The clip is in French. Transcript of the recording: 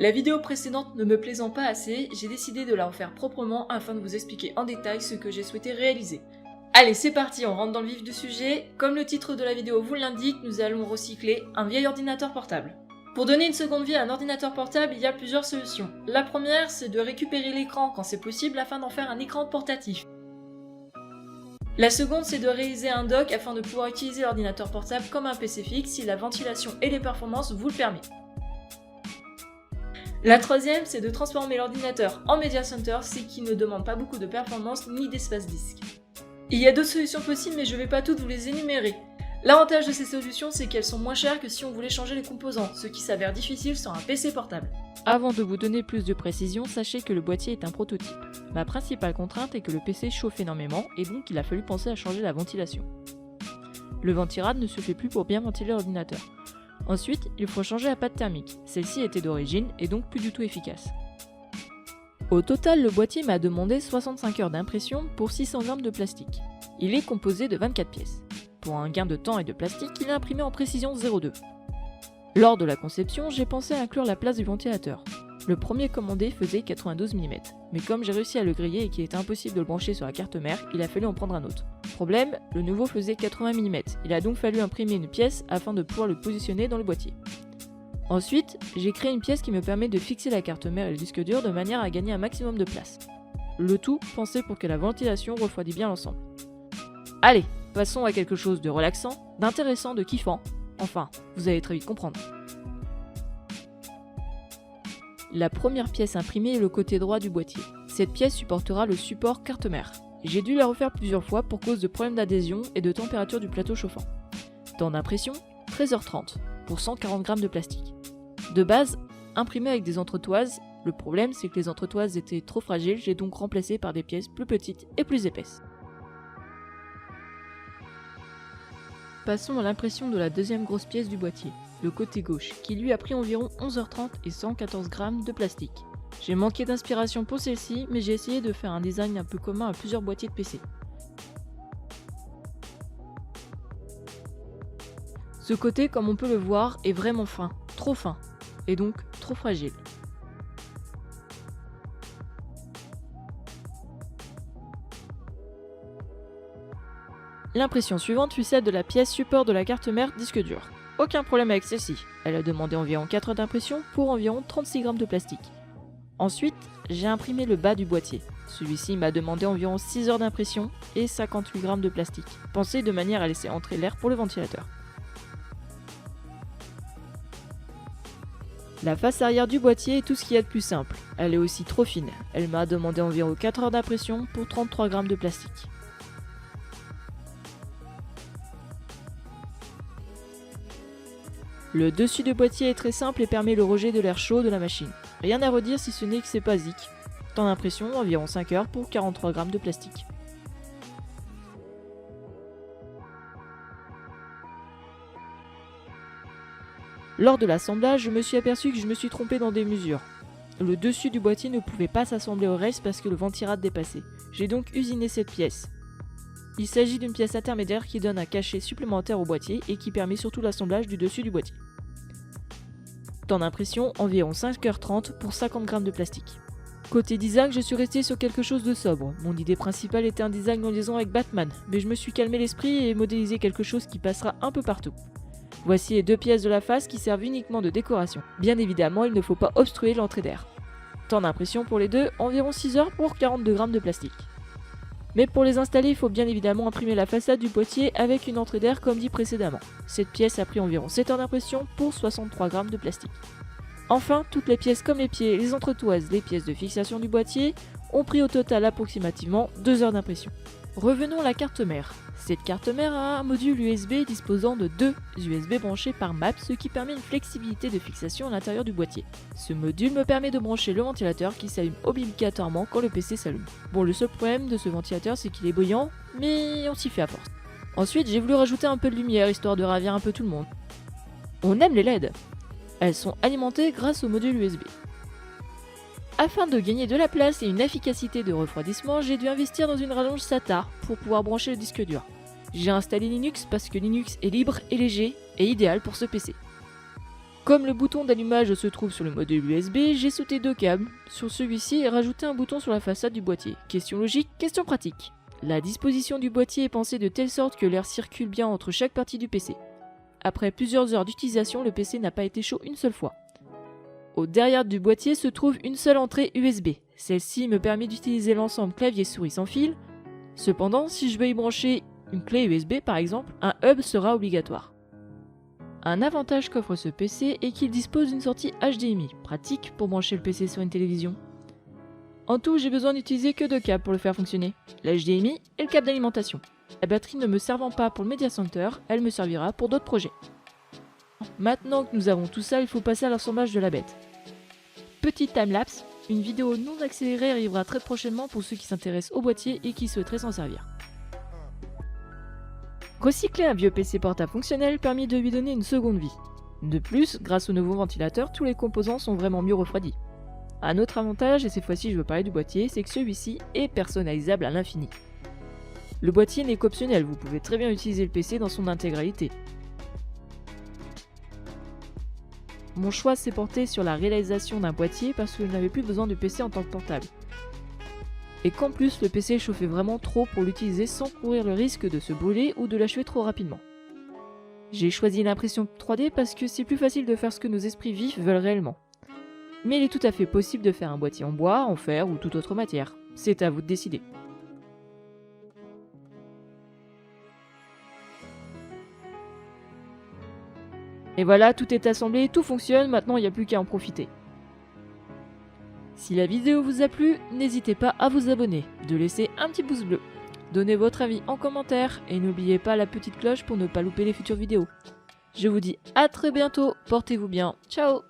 La vidéo précédente ne me plaisant pas assez, j'ai décidé de la refaire proprement afin de vous expliquer en détail ce que j'ai souhaité réaliser. Allez, c'est parti, on rentre dans le vif du sujet. Comme le titre de la vidéo vous l'indique, nous allons recycler un vieil ordinateur portable. Pour donner une seconde vie à un ordinateur portable, il y a plusieurs solutions. La première, c'est de récupérer l'écran quand c'est possible afin d'en faire un écran portatif. La seconde, c'est de réaliser un dock afin de pouvoir utiliser l'ordinateur portable comme un PC fixe si la ventilation et les performances vous le permettent. La troisième, c'est de transformer l'ordinateur en Media Center, ce qui ne demande pas beaucoup de performance ni d'espace disque. Il y a d'autres solutions possibles, mais je ne vais pas toutes vous les énumérer. L'avantage de ces solutions, c'est qu'elles sont moins chères que si on voulait changer les composants, ce qui s'avère difficile sur un PC portable. Avant de vous donner plus de précision, sachez que le boîtier est un prototype. Ma principale contrainte est que le PC chauffe énormément et donc il a fallu penser à changer la ventilation. Le ventirad ne se fait plus pour bien ventiler l'ordinateur. Ensuite, il faut changer la pâte thermique. Celle-ci était d'origine et donc plus du tout efficace. Au total, le boîtier m'a demandé 65 heures d'impression pour 600 grammes de plastique. Il est composé de 24 pièces. Pour un gain de temps et de plastique, il est imprimé en précision 0,2. Lors de la conception, j'ai pensé à inclure la place du ventilateur. Le premier commandé faisait 92 mm, mais comme j'ai réussi à le griller et qu'il était impossible de le brancher sur la carte mère, il a fallu en prendre un autre. Problème, le nouveau faisait 80 mm, il a donc fallu imprimer une pièce afin de pouvoir le positionner dans le boîtier. Ensuite, j'ai créé une pièce qui me permet de fixer la carte mère et le disque dur de manière à gagner un maximum de place. Le tout pensé pour que la ventilation refroidisse bien l'ensemble. Allez, passons à quelque chose de relaxant, d'intéressant, de kiffant. Enfin, vous allez très vite comprendre. La première pièce imprimée est le côté droit du boîtier. Cette pièce supportera le support carte mère. J'ai dû la refaire plusieurs fois pour cause de problèmes d'adhésion et de température du plateau chauffant. Temps d'impression, 13h30 pour 140 grammes de plastique. De base, imprimé avec des entretoises, le problème c'est que les entretoises étaient trop fragiles, j'ai donc remplacé par des pièces plus petites et plus épaisses. Passons à l'impression de la deuxième grosse pièce du boîtier, le côté gauche, qui lui a pris environ 11h30 et 114 grammes de plastique. J'ai manqué d'inspiration pour celle-ci, mais j'ai essayé de faire un design un peu commun à plusieurs boîtiers de PC. Ce côté, comme on peut le voir, est vraiment fin, trop fin, et donc trop fragile. L'impression suivante fut celle de la pièce support de la carte mère disque dur. Aucun problème avec celle-ci, elle a demandé environ 4 heures d'impression pour environ 36 grammes de plastique. Ensuite, j'ai imprimé le bas du boîtier. Celui-ci m'a demandé environ 6 heures d'impression et 58 grammes de plastique, pensé de manière à laisser entrer l'air pour le ventilateur. La face arrière du boîtier est tout ce qu'il y a de plus simple. Elle est aussi trop fine. Elle m'a demandé environ 4 heures d'impression pour 33 grammes de plastique. Le dessus du boîtier est très simple et permet le rejet de l'air chaud de la machine. Rien à redire si ce n'est que c'est basique. Temps d'impression, environ 5 heures pour 43 grammes de plastique. Lors de l'assemblage, je me suis aperçu que je me suis trompé dans des mesures. Le dessus du boîtier ne pouvait pas s'assembler au reste parce que le ventirad dépassait. J'ai donc usiné cette pièce. Il s'agit d'une pièce intermédiaire qui donne un cachet supplémentaire au boîtier et qui permet surtout l'assemblage du dessus du boîtier. Temps d'impression, environ 5h30 pour 50 grammes de plastique. Côté design, je suis resté sur quelque chose de sobre. Mon idée principale était un design en liaison avec Batman, mais je me suis calmé l'esprit et modélisé quelque chose qui passera un peu partout. Voici les deux pièces de la face qui servent uniquement de décoration. Bien évidemment, il ne faut pas obstruer l'entrée d'air. Temps d'impression pour les deux, environ 6 heures pour 42 grammes de plastique. Mais pour les installer, il faut bien évidemment imprimer la façade du boîtier avec une entrée d'air comme dit précédemment. Cette pièce a pris environ 7 heures d'impression pour 63 grammes de plastique. Enfin, toutes les pièces comme les pieds, les entretoises, les pièces de fixation du boîtier ont pris au total approximativement 2 heures d'impression. Revenons à la carte mère. Cette carte mère a un module USB disposant de 2 USB branchés par map, ce qui permet une flexibilité de fixation à l'intérieur du boîtier. Ce module me permet de brancher le ventilateur qui s'allume obligatoirement quand le PC s'allume. Bon, le seul problème de ce ventilateur c'est qu'il est brillant, mais on s'y fait à force. Ensuite, j'ai voulu rajouter un peu de lumière histoire de ravir un peu tout le monde. On aime les LED. Elles sont alimentées grâce au module USB. Afin de gagner de la place et une efficacité de refroidissement, j'ai dû investir dans une rallonge SATA pour pouvoir brancher le disque dur. J'ai installé Linux parce que Linux est libre et léger et idéal pour ce PC. Comme le bouton d'allumage se trouve sur le module USB, j'ai sauté 2 câbles sur celui-ci et rajouté un bouton sur la façade du boîtier. Question logique, question pratique. La disposition du boîtier est pensée de telle sorte que l'air circule bien entre chaque partie du PC. Après plusieurs heures d'utilisation, le PC n'a pas été chaud une seule fois. Au derrière du boîtier se trouve une seule entrée USB. Celle-ci me permet d'utiliser l'ensemble clavier-souris sans fil. Cependant, si je veux y brancher une clé USB par exemple, un hub sera obligatoire. Un avantage qu'offre ce PC est qu'il dispose d'une sortie HDMI, pratique pour brancher le PC sur une télévision. En tout, j'ai besoin d'utiliser que 2 câbles pour le faire fonctionner, l'HDMI et le câble d'alimentation. La batterie ne me servant pas pour le Media Center, elle me servira pour d'autres projets. Maintenant que nous avons tout ça, il faut passer à l'assemblage de la bête. Petit timelapse, une vidéo non accélérée arrivera très prochainement pour ceux qui s'intéressent au boîtier et qui souhaiteraient s'en servir. Recycler un vieux PC portable fonctionnel permet de lui donner une seconde vie. De plus, grâce au nouveau ventilateur, tous les composants sont vraiment mieux refroidis. Un autre avantage, et cette fois-ci je veux parler du boîtier, c'est que celui-ci est personnalisable à l'infini. Le boîtier n'est qu'optionnel, vous pouvez très bien utiliser le PC dans son intégralité. Mon choix s'est porté sur la réalisation d'un boîtier parce que je n'avais plus besoin de PC en tant que portable. Et qu'en plus le PC chauffait vraiment trop pour l'utiliser sans courir le risque de se brûler ou de l'achever trop rapidement. J'ai choisi l'impression 3D parce que c'est plus facile de faire ce que nos esprits vifs veulent réellement. Mais il est tout à fait possible de faire un boîtier en bois, en fer ou toute autre matière. C'est à vous de décider. Et voilà, tout est assemblé, tout fonctionne, maintenant il n'y a plus qu'à en profiter. Si la vidéo vous a plu, n'hésitez pas à vous abonner, de laisser un petit pouce bleu. Donnez votre avis en commentaire et n'oubliez pas la petite cloche pour ne pas louper les futures vidéos. Je vous dis à très bientôt, portez-vous bien, ciao!